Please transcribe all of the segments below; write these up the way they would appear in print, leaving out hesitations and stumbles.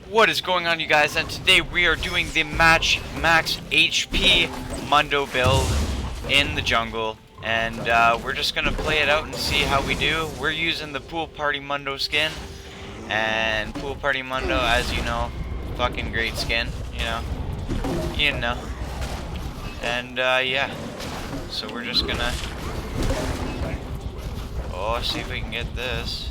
What is going on, you guys? And today we are doing the max HP Mundo build in the jungle, and we're just gonna play it out and see how we do. We're using the Pool Party Mundo skin, and Pool Party Mundo, as you know, fucking great skin, you know. And yeah, so we're just gonna see if we can get this.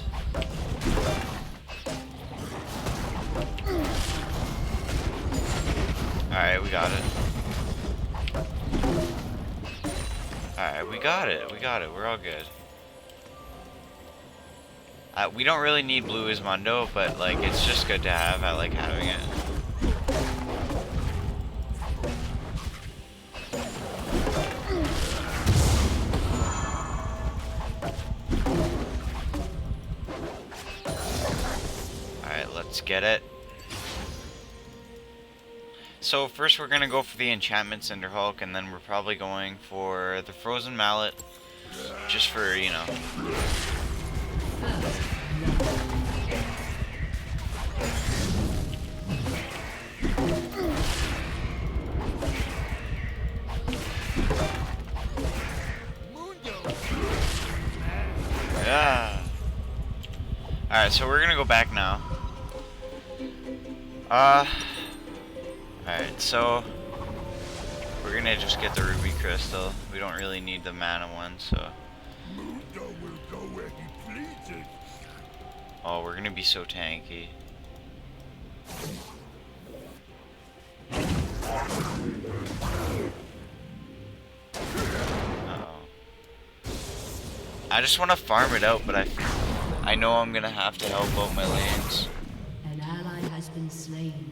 Alright, we got it. Alright, we got it. We're all good. We don't really need blue as Mundo, but like it's just good to have. I like having it. Alright, let's get it. So first we're gonna go for the enchantment Cinder Hulk, and then we're probably going for the frozen mallet, just for, you know. Yeah. Alright, so we're gonna go back now. Alright, so we're gonna just get the ruby crystal. We don't really need the mana one, so. Mundo will go where he pleases. Oh, we're gonna be so tanky. Uh-oh. I just want to farm it out, but I know I'm gonna have to help out my lanes. An ally has been slain.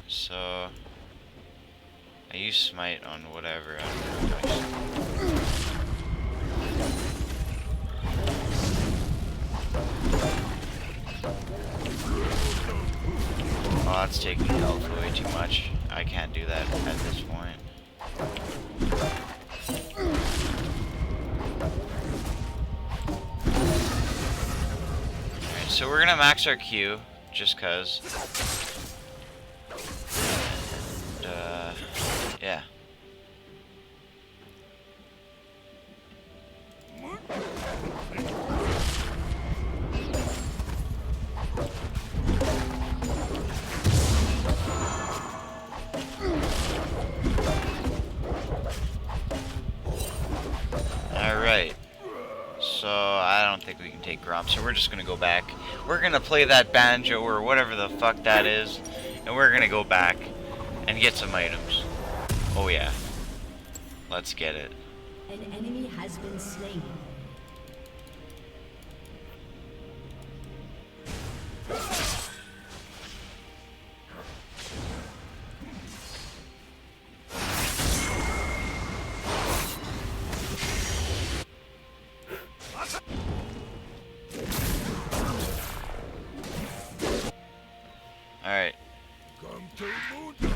So I use smite on whatever. Oh, that's taking health way too much. I can't do that at this point. Alright, so we're gonna max our Q, just cause. Yeah. Alright. So, I don't think we can take Grom, so we're just gonna go back. We're gonna play that banjo or whatever the fuck that is, and we're gonna go back and get some items. Oh yeah. Let's get it. An enemy has been slain. Alright. Come to Mundo.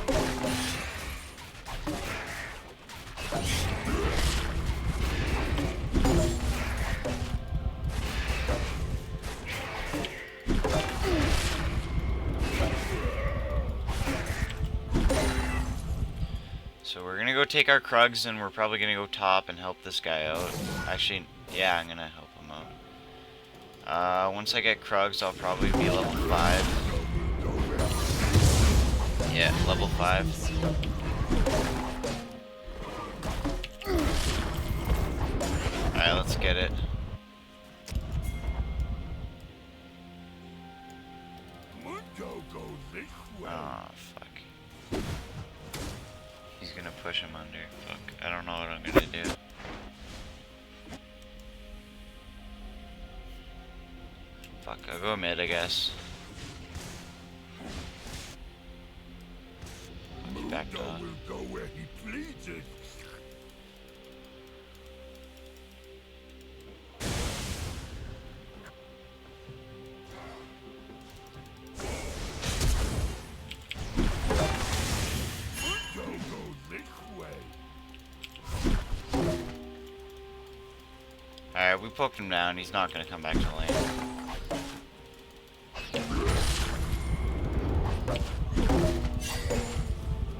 So we're gonna go take our Krugs, and we're probably gonna go top and help this guy out. Actually, yeah, I'm gonna help him out. Once I get Krugs, I'll probably be level 5. Yeah, level 5. Alright, let's get it. Mundo goes this way. Oh, fuck. He's gonna push him under. Fuck, I don't know what I'm gonna do. Fuck, I'll go mid, I guess. I'll be back Mundo on. will go where he pleases. Alright, we poked him down. He's not gonna come back to lane.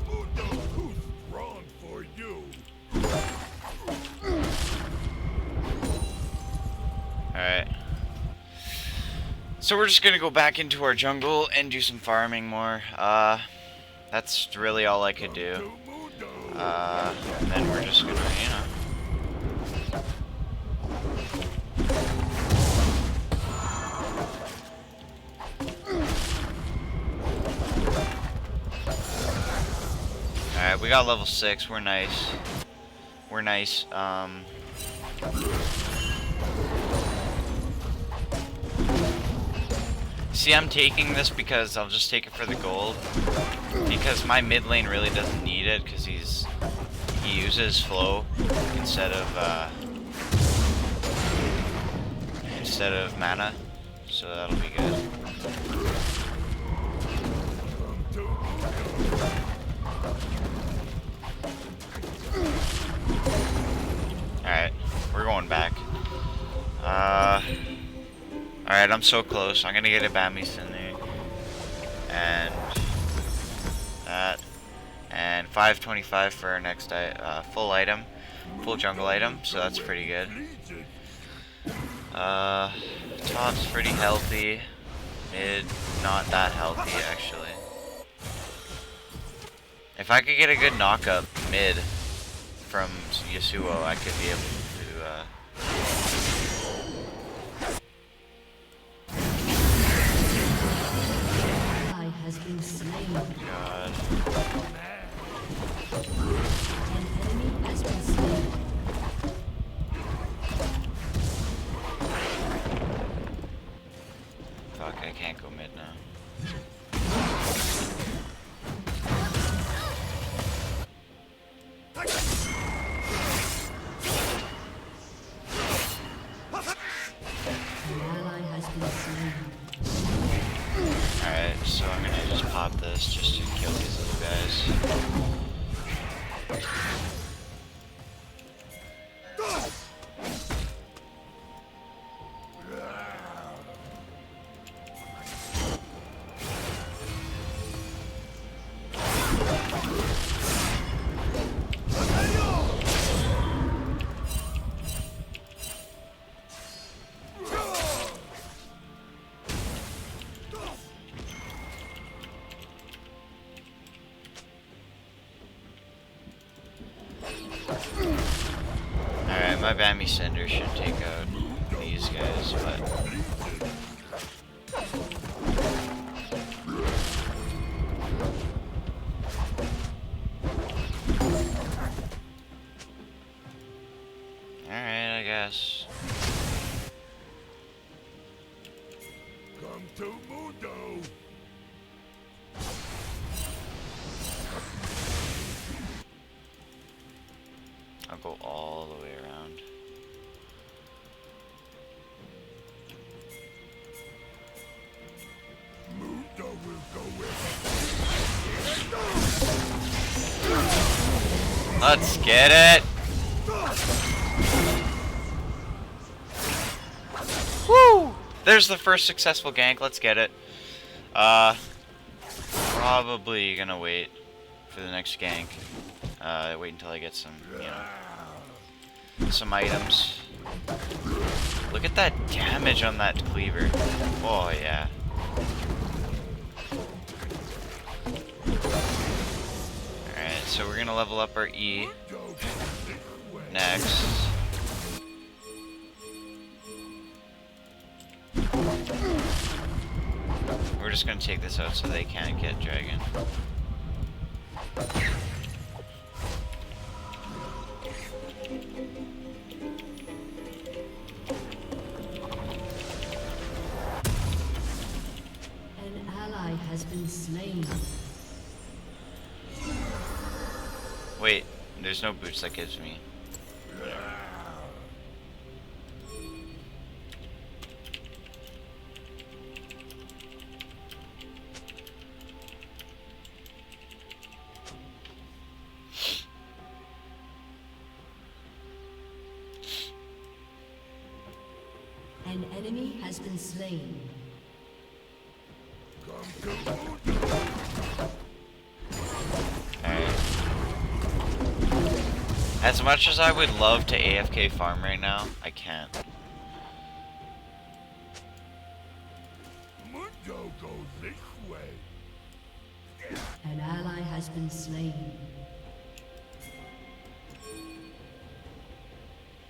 Mundo too strong for you. Alright. So we're just gonna go back into our jungle and do some farming more. That's really all I could do. To Mundo. And then we're just gonna, you know. Alright, we got level 6. We're nice. We're nice. See, I'm taking this because I'll just take it for the gold. Because my mid lane really doesn't need it because he uses flow instead of mana. So that'll be good. To Mundo. Alright, we're going back. Alright, I'm so close. I'm gonna get a Bambi in there. And that. And 525 for our next full item. Full jungle item, so that's pretty good. Top's pretty healthy. Mid, not that healthy actually. If I could get a good knockup mid from Yasuo, I could be able to Has been slain. God. An enemy has been slain. Fuck, I can't go mid now. An ally has been slain. Alright, so I'm gonna just pop this just to kill these little guys. Alright, my Bambi Cinder should take out these guys, but... Alright, I guess. Come to Mundo. I'll go all the way around. Mundo will go with. Let's get it! Woo! There's the first successful gank, let's get it. Probably gonna wait for the next gank. Wait until I get some, you know, some items. Look at that damage on that cleaver. Oh yeah. Alright, so we're gonna level up our E next. We're just gonna take this out so they can't get dragon. An ally has been slain. Wait, there's no boots that gives me. An enemy has been slain. Alright. As much as I would love to AFK farm right now, I can't. Mundo goes this way. An ally has been slain.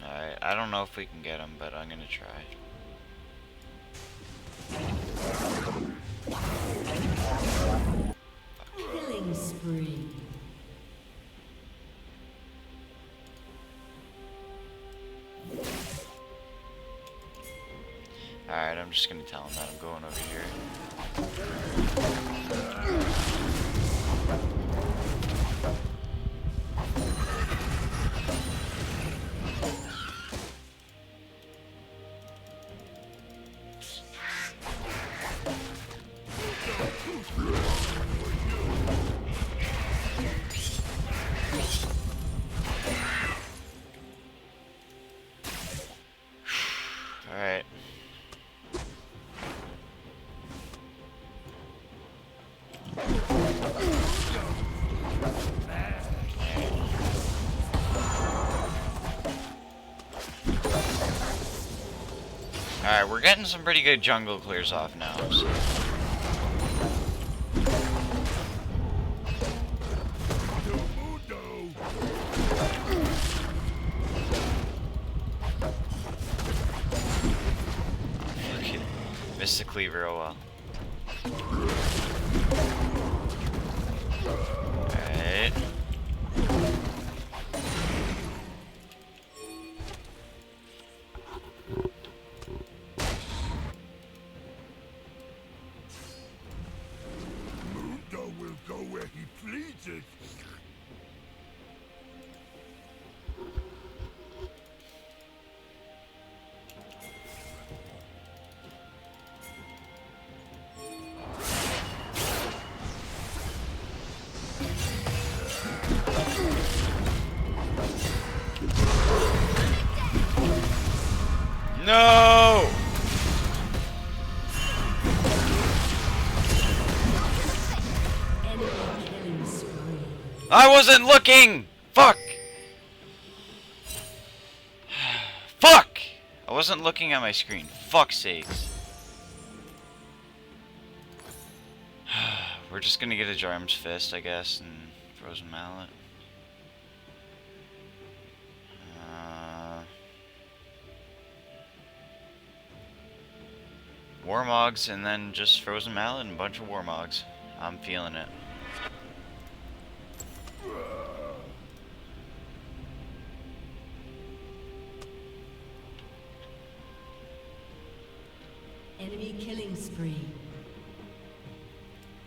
Alright, I don't know if we can get him, but I'm gonna try. Killing spree. Alright, I'm just gonna tell him that I'm going over here. Alright. Alright, we're getting some pretty good jungle clears off now. So. Okay. Missed the cleaver, oh well. Alright. Mundo will go where he pleases. No! Enemy killing spree. I wasn't looking! Fuck! Fuck! I wasn't looking at my screen. Fuck sakes. We're just gonna get a Jarm's Fist, I guess, and Frozen Mallet. Warmogs, and then just Frozen Mallet and a bunch of Warmogs. I'm feeling it. Enemy killing spree.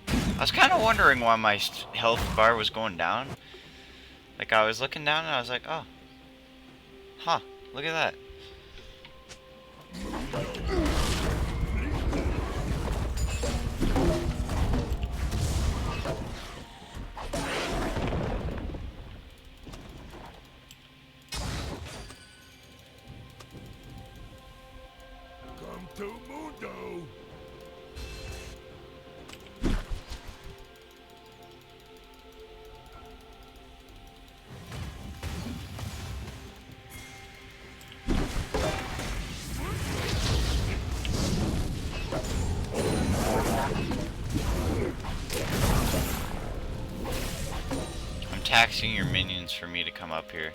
I was kind of wondering why my health bar was going down. Like, I was looking down and I was like, oh. Huh, look at that. Come to Mundo. I'm taxing your minions for me to come up here.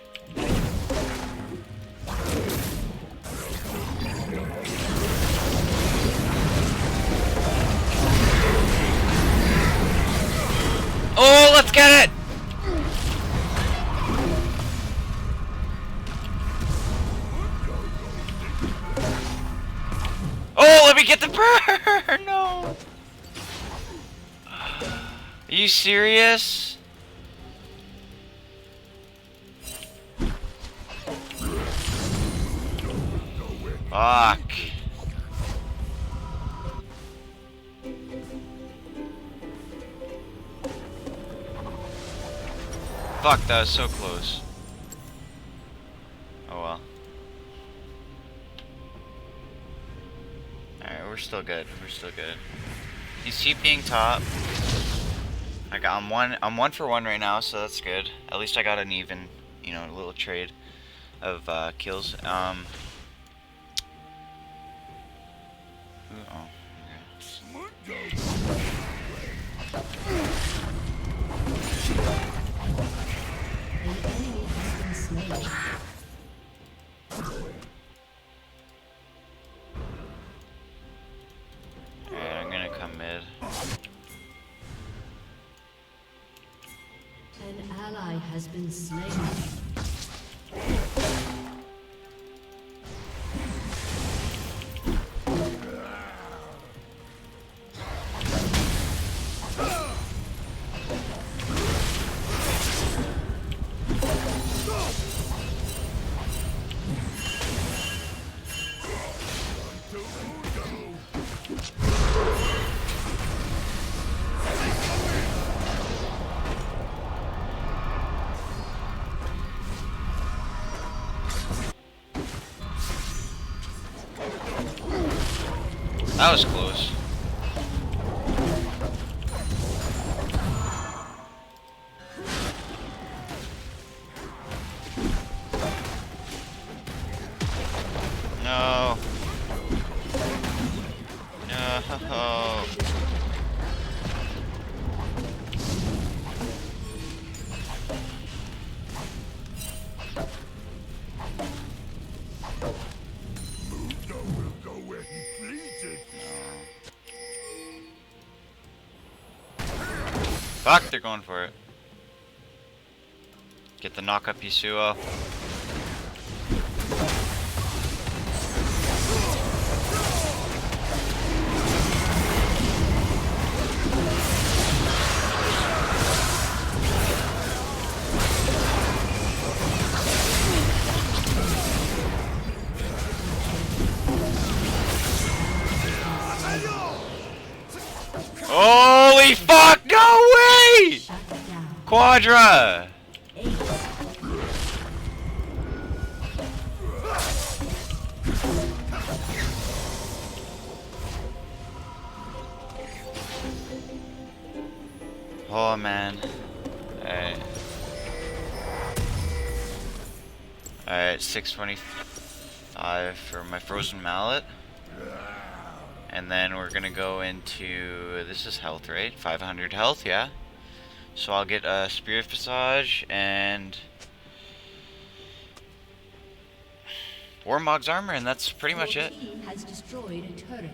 Oh, let's get it! Oh, let me get the burn! No! Are you serious? Fuck. Fuck, that was so close. Oh well. still good. We're still good. He's TPing top. I'm 1 for 1 right now, so that's good. At least I got an even, you know, little trade of kills. Oh, okay. An enemy has been slain. Alright, I'm gonna come mid. An ally has been slain. That was close. No. No. Mundo will go where he pleases. Fuck, they're going for it. Get the knock up, Yasuo. Holy fuck, no way! Shut down. Quadra! Oh man. Alright. Alright, 625 for my frozen mallet. And then we're gonna go into, this is health, right? 500 health, yeah. So I'll get a Spirit Visage and Warmog's armor, and that's pretty much Your it. team has destroyed a turret.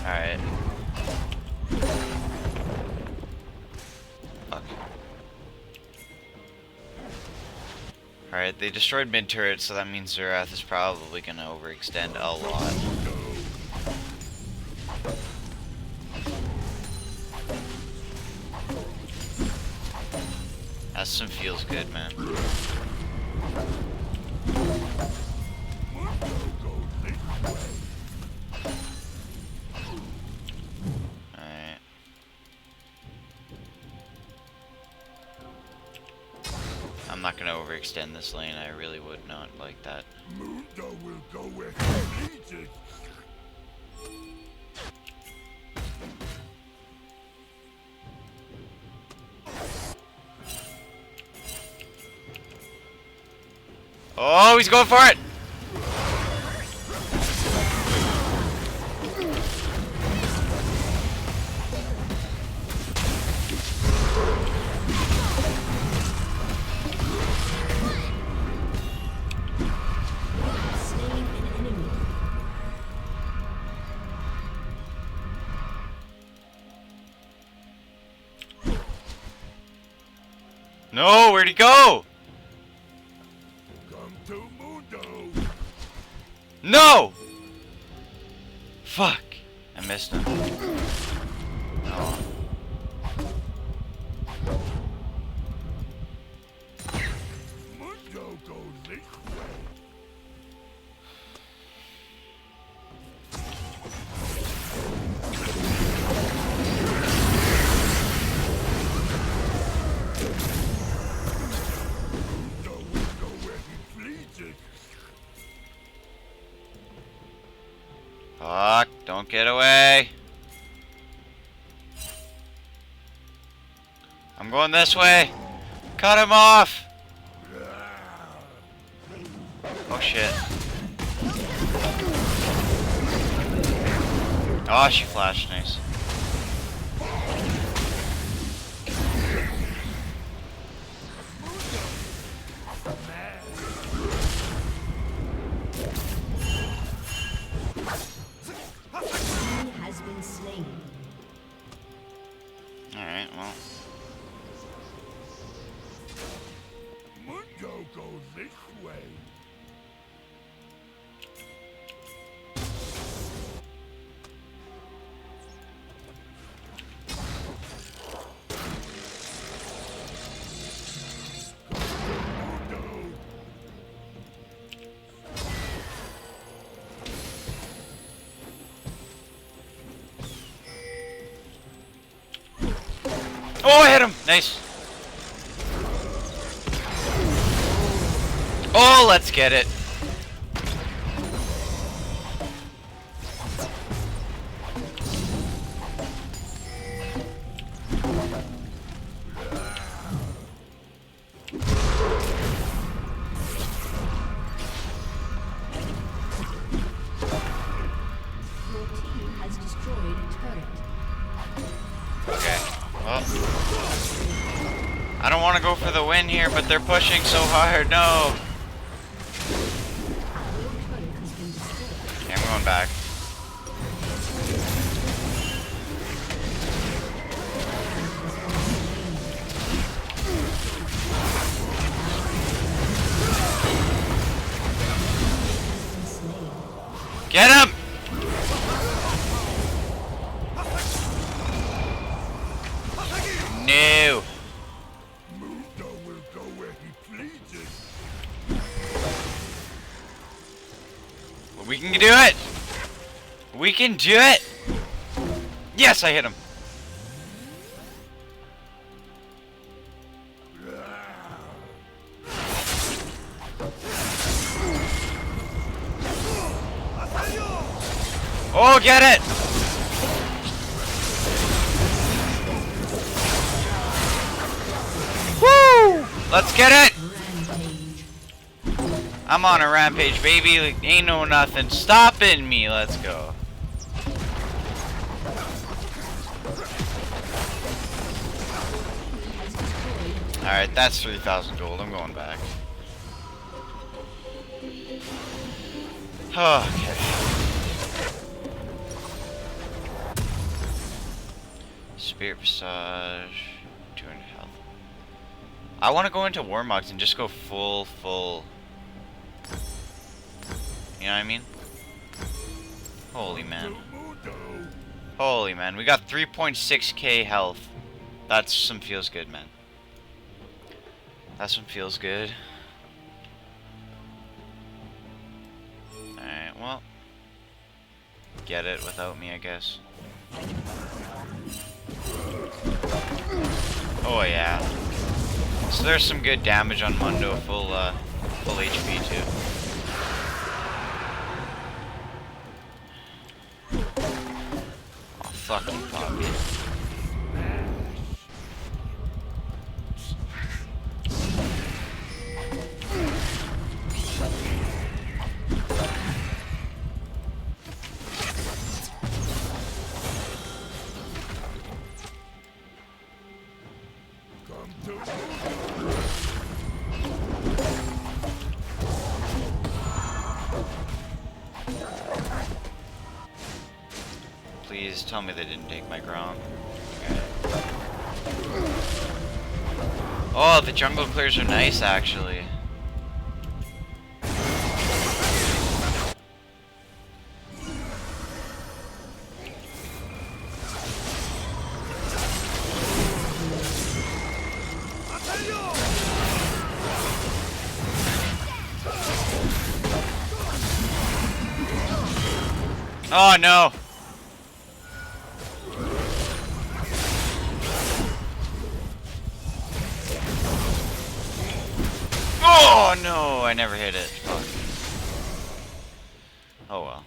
Alright. Fuck. Alright, they destroyed mid turret, so that means Zerath is probably gonna overextend a lot. Aston feels good, man. Alright. I'm not gonna overextend this lane, I really would not like that. Mundo will go where he pleases. Oh, he's going for it! Slain an enemy. No, where'd he go? Come to Mundo. No! Fuck. I missed him. No. Mundo goes this way. I'm going this way. Cut him off. Oh shit. Oh, she flashed. Nice. Has been slain. Alright, well. Mundo goes this way. Oh, I hit him! Nice. Oh, let's get it. Your team has destroyed a turret. Okay. Well. I don't want to go for the win here, but they're pushing so hard. No. Your turret has been destroyed. Okay, I'm going back. Get him! No. Mundo will go where he pleases. We can do it! We can do it! Yes, I hit him. Oh, get it! Woo! Let's get it! Rampage. I'm on a rampage, baby. Like, ain't no nothing stopping me. Let's go. Alright, that's 3,000 gold. I'm going back. Okay. Spirit Visage. 200 health. I want to go into Warmugs and just go full. You know what I mean? Holy man. Mundo. Holy man. We got 3.6k health. That's some feels good, man. That's some feels good. Alright, well. Get it without me, I guess. Oh yeah. So there's some good damage on Mundo, full HP too. Oh, fucking Poppy. Come to Mundo. Please tell me they didn't take my Grom. Okay. Oh, the jungle clears are nice, actually. Oh no! Oh no! I never hit it. Fuck. Oh well.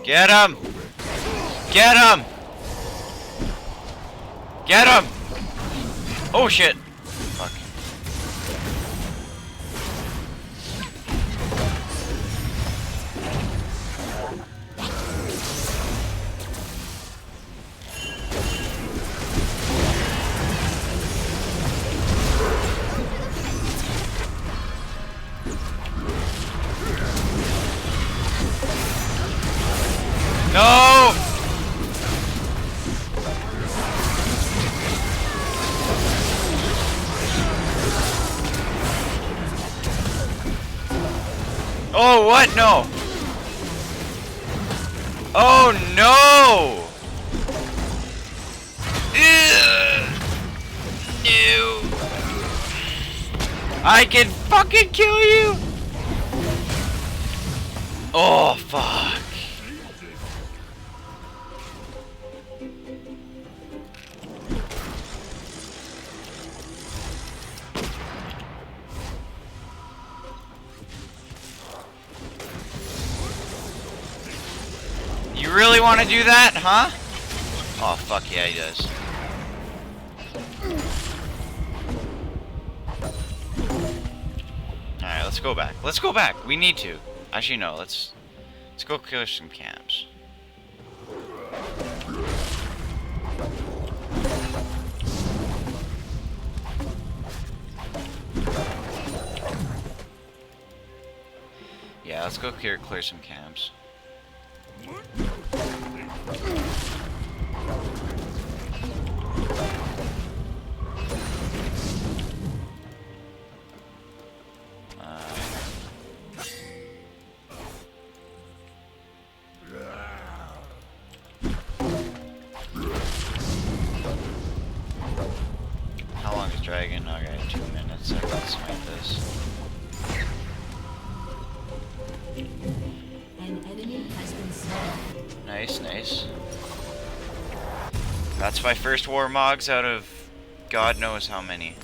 Get him! Get him! Get him! Oh shit! Fuck. No! Oh, what? No! Oh, no! Ugh. No! I can fucking kill you! Oh, fuck. You really want to do that, huh? Oh, fuck yeah, he does. Alright, let's go back. Let's go back. We need to. Actually, no, let's go kill some camps. Yeah, let's go clear some camps. How long is Dragon? Okay, 2 minutes. I can smite this. An enemy has been slain. Nice, nice. That's my first Warmogs out of God knows how many.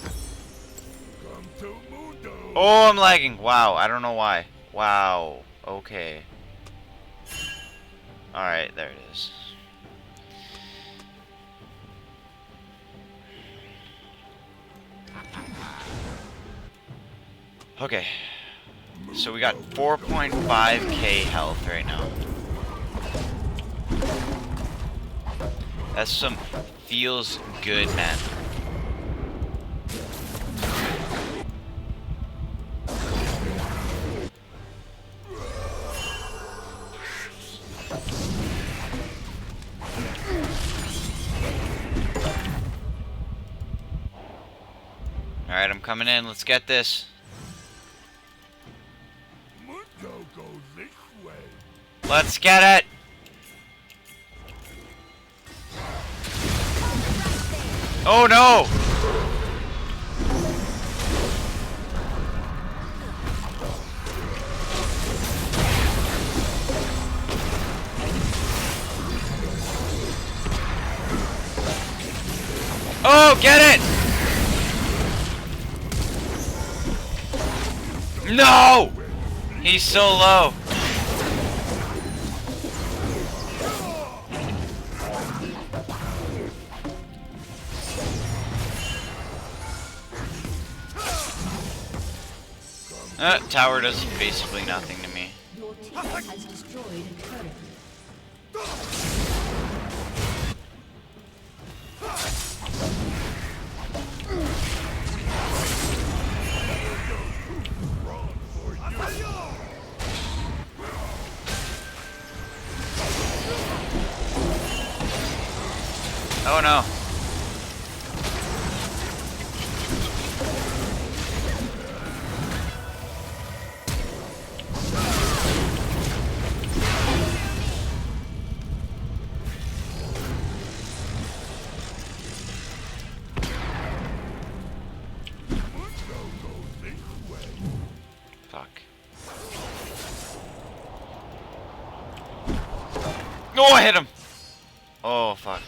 Come to Mundo. Oh, I'm lagging. Wow, I don't know why. Wow. Okay. Alright, there it is. Okay. So we got 4.5k health right now. That's some feels good, man. Alright, I'm coming in. Let's get this. Mundo goes this way. Let's get it! Oh no! Oh, get it! No! He's so low. Tower does basically nothing to me. Your team has destroyed a turret. Oh no. Fuck. No, I hit him. Oh fuck.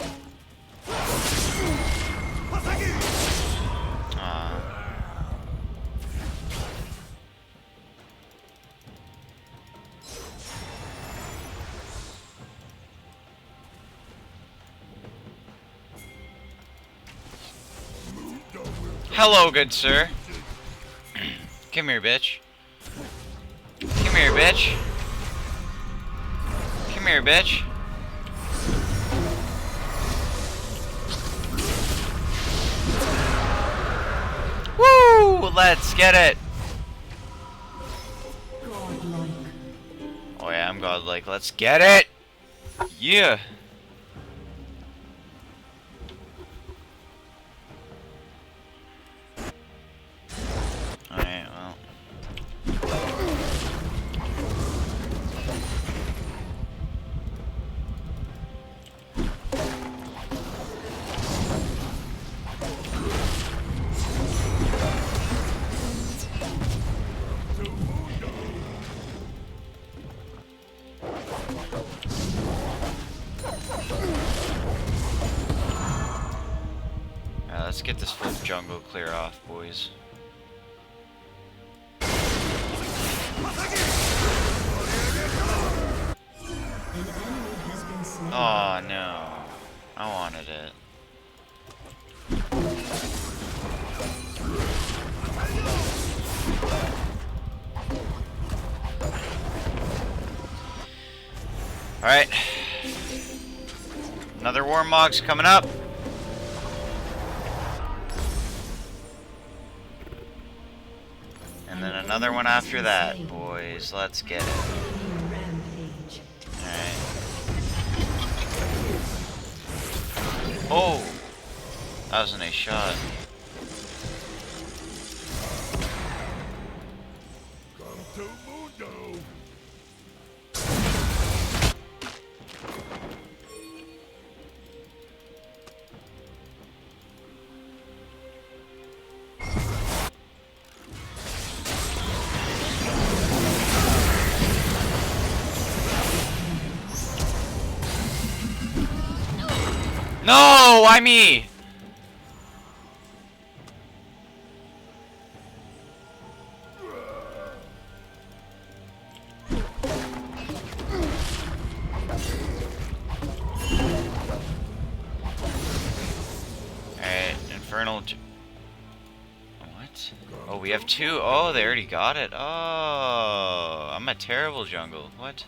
Hello, good sir. Come here, bitch. Come here, bitch. Come here, bitch. Woo! Let's get it. Godlike. Oh yeah, I'm godlike. Let's get it. Yeah. Alright, well. Alright, let's get this full jungle clear off, boys. An enemy has been slain. Oh no. I wanted it. Alright. Another Warmog's coming up. And then another one after that, boys. Let's get it. Rampage. Alright. Oh! That was a nice shot. Come to Mundo. No! Why me? Alright, Infernal... What? Oh, we have two? Oh, they already got it. Oh, I'm a terrible jungle. What?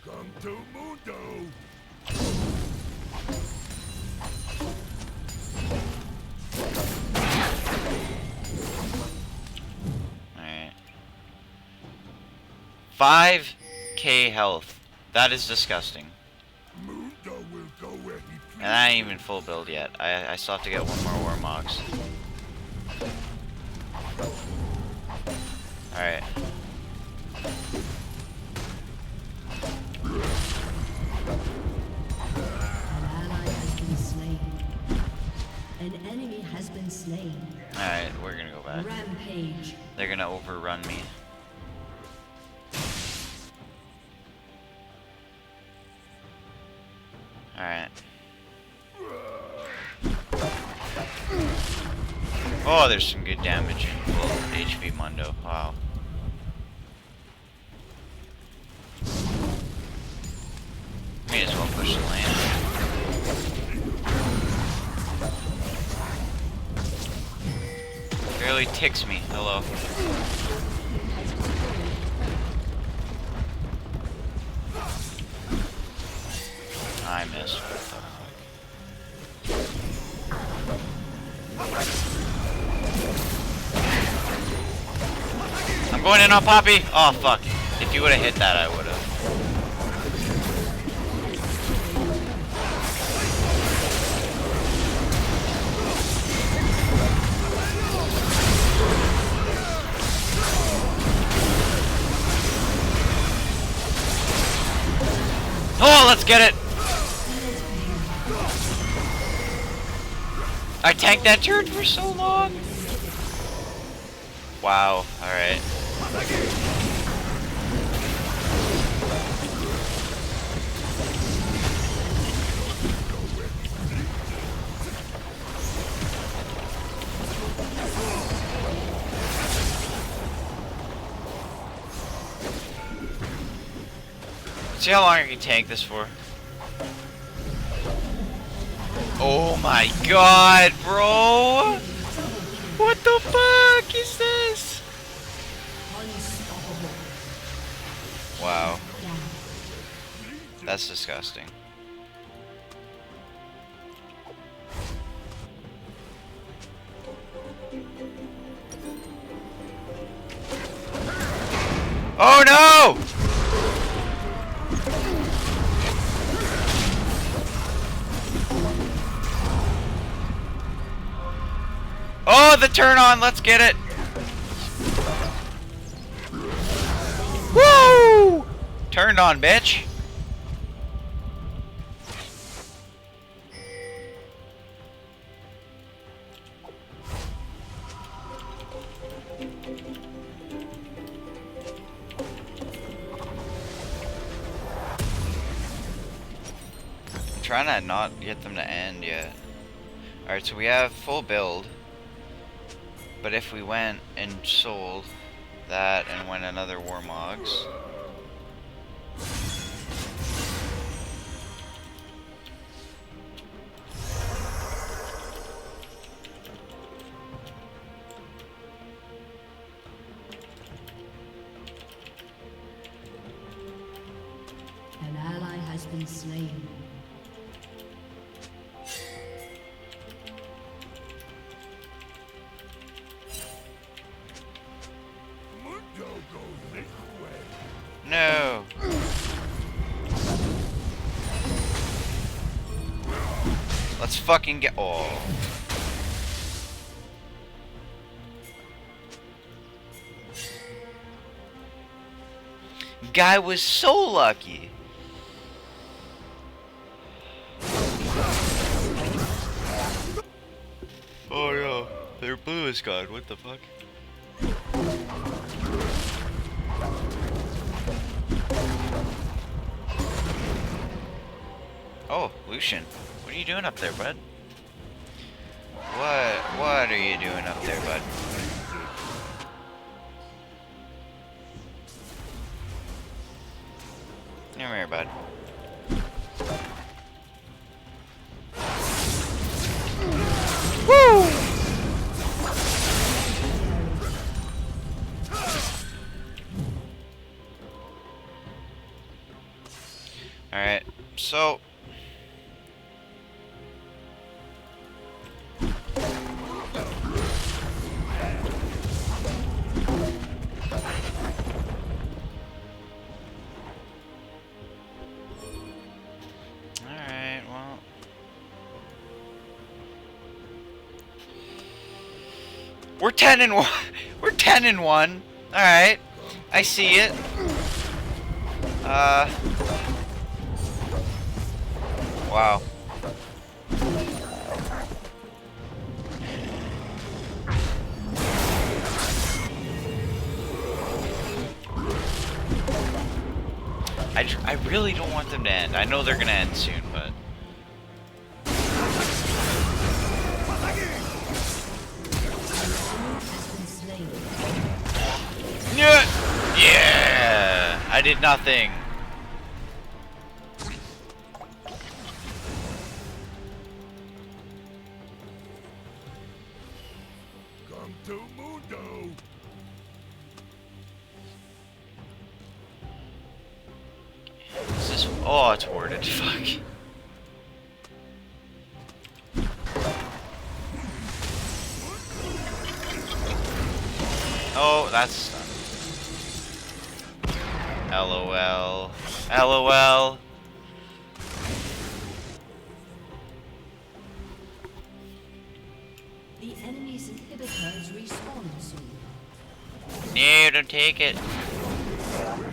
Come to Mundo. Alright. 5k health. That is disgusting. Mundo will go where he pleases. And I ain't even full build yet. I still have to get one more Warmogs. Alright. An ally has been slain. An enemy has been slain. Alright, we're gonna go back. Rampage. They're gonna overrun me. Alright. Oh, there's some good damage in full HP Mundo. Wow. May as well push the land. Barely ticks me. Hello. I missed. I'm going in on Poppy. Oh fuck! If you would have hit that, I would have. Oh, let's get it! I tanked that turret for so long! Wow, alright. See how long I can tank this for. Oh my god, bro! What the fuck is this? Unstoppable. Wow, Down. that's disgusting. Oh no! Oh, the turn on, let's get it. Woo! Turned on, bitch. I'm trying to not get them to end yet. Alright, so we have full build. But if we went and sold that and went another Warmogs. An ally has been slain. Mundo goes this way. No. Let's fucking get. Oh. Guy was so lucky. Oh no, their blue is gone. What the fuck? Oh, Lucian. What are you doing up there, bud? What are you doing up there, bud? Come here, bud. Woo! Alright, so alright, well, we're 10 and 1. We're 10 and 1. Alright. I see it. Wow. I really don't want them to end. I know they're gonna end soon, but yeah, I did nothing. Come to Mundo. Is this? Oh, it's worded. Fuck. Oh, that's done. LOL. LOL. The enemy's inhibitors respawn soon. No, don't take it.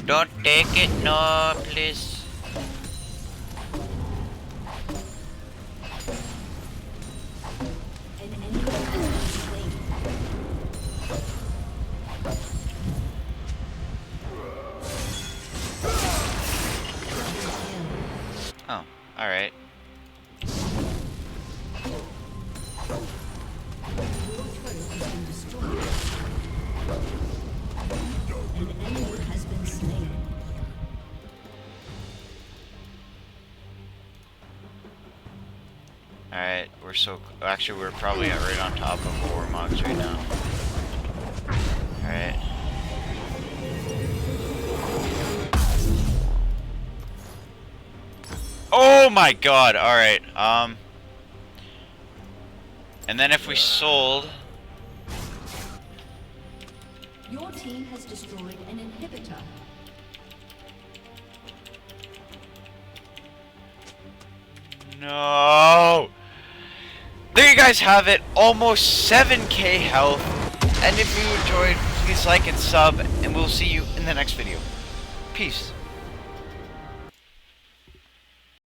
Don't take it, no, please. An enemy has been slain. Oh, alright. Your turret has been destroyed. An enemy has been slain. Alright, actually we're probably right on top of Warmogs right now. Alright. Oh my god, alright, and then if we sold... Your team has destroyed an inhibitor. No! There you guys have it, almost 7k health. And if you enjoyed, please like and sub, and we'll see you in the next video. Peace.